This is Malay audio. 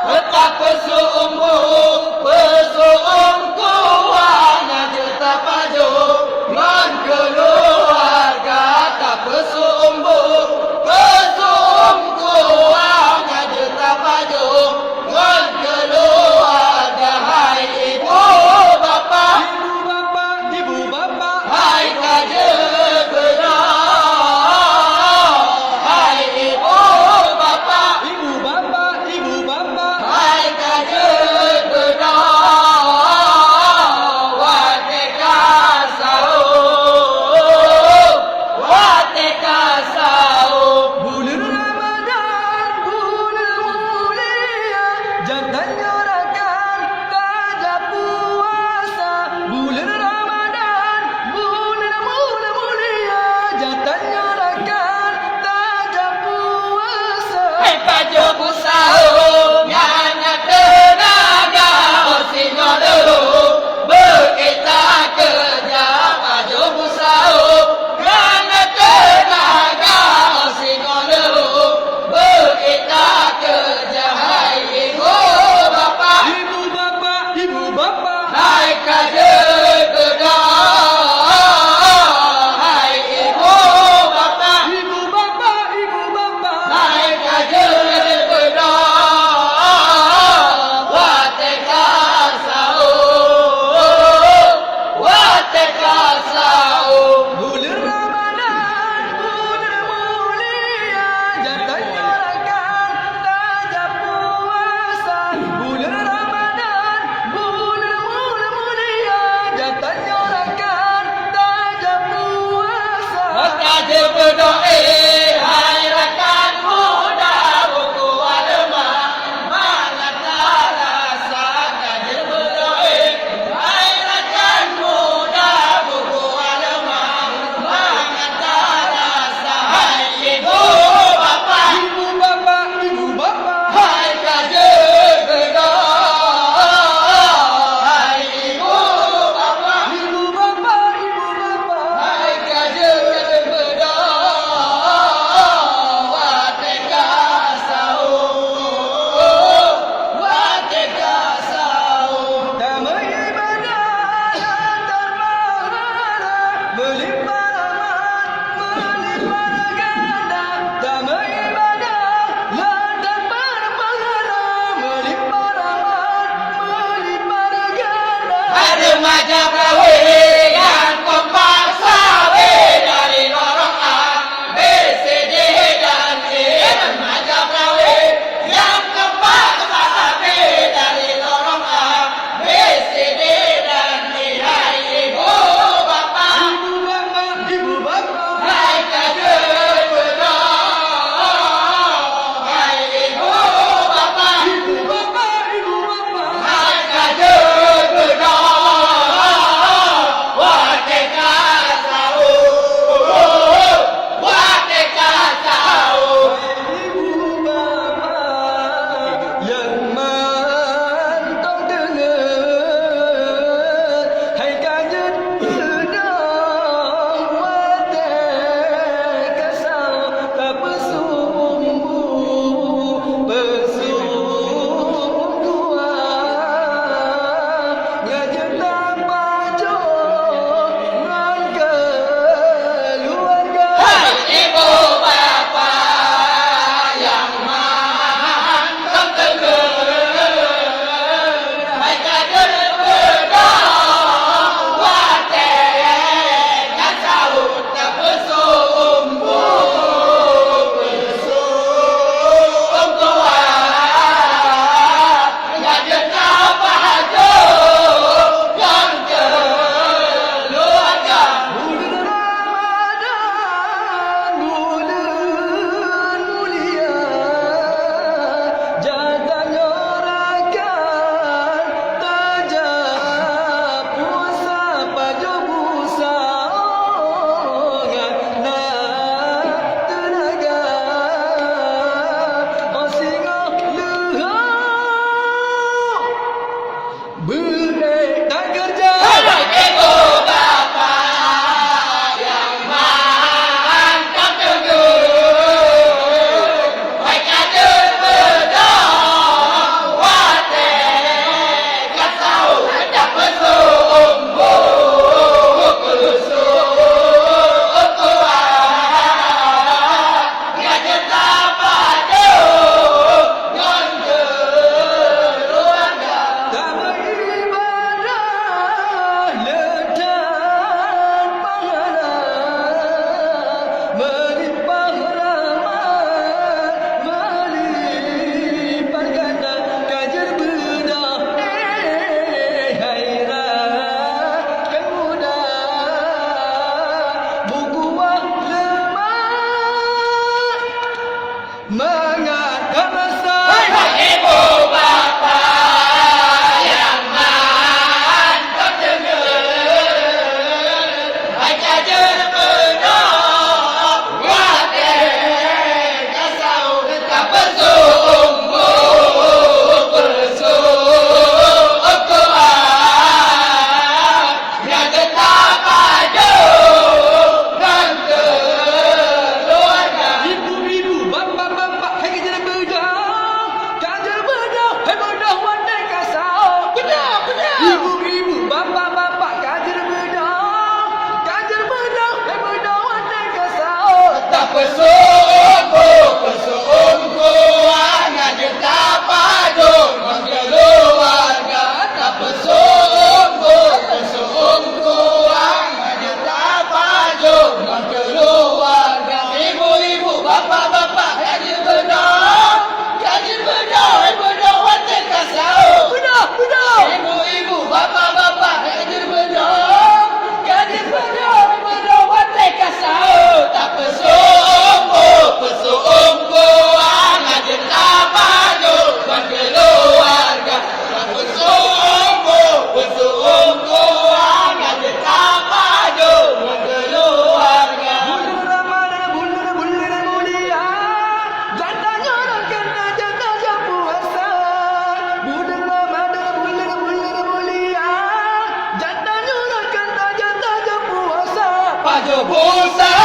Betapa sungguh pesungku hanya juta paju non keluarga tak pesungguh pesungku hanya juta paju non keluarga. Hai ibu bapa, ibu bapa, hai kajen benar. Hai ibu bapa, ibu bapa, ibu bapa. hai kajen benar. Wateka sahur, wateka sahur. Bulan Ramadan, bulan mulia, jangan nyorakan tajam puasa. Bulan Ramadan, bulan mulia, jangan nyorakan tajam puasa. Hai paju busau nyana tenaga osino dulu berita kerja paju busau nyana tenaga osino dulu berita kerja. Hai ibu bapa, Ibu bapa, ibu bapa. hai kajen benar. Hai ibu bapa, Ibu bapa, ibu bapa. hai kajen benar. Wateka sahur, wateka sahur. Bulan Ramadan, bulan mulia, jangan nyorakan tajam puasa. Bulan Ramadan, bulan mulia, jangan nyorakan tajam puasa. Kajen berdoa, hai rakan muda buku agama, manakah rasa kajen berdoa, hai rakan muda buku agama, manakah rasa. Hai ibu bapa, Ibu bapa, ibu bapa. hai kajen berdoa. Hai ibu bapa, Ibu bapa, ibu bapa. hai kajen berdoa. pesungku ngajak tapajo keluarga. Tak pesungku ngajak tapajo keluarga. Ibu-ibu, bapak-bapak, gaji bedok, wate kasau. Ibu-ibu, bapak-bapak, gaji bedok, wate kasau. Tak pesungku ngajak tapajo keluarga. Tak pesungku ngajak tapajo keluarga. Bulan mulia, jatahnya orang kena jatah puasa. Bulan mulia, jatahnya orang kena jatah puasa. Pajo busa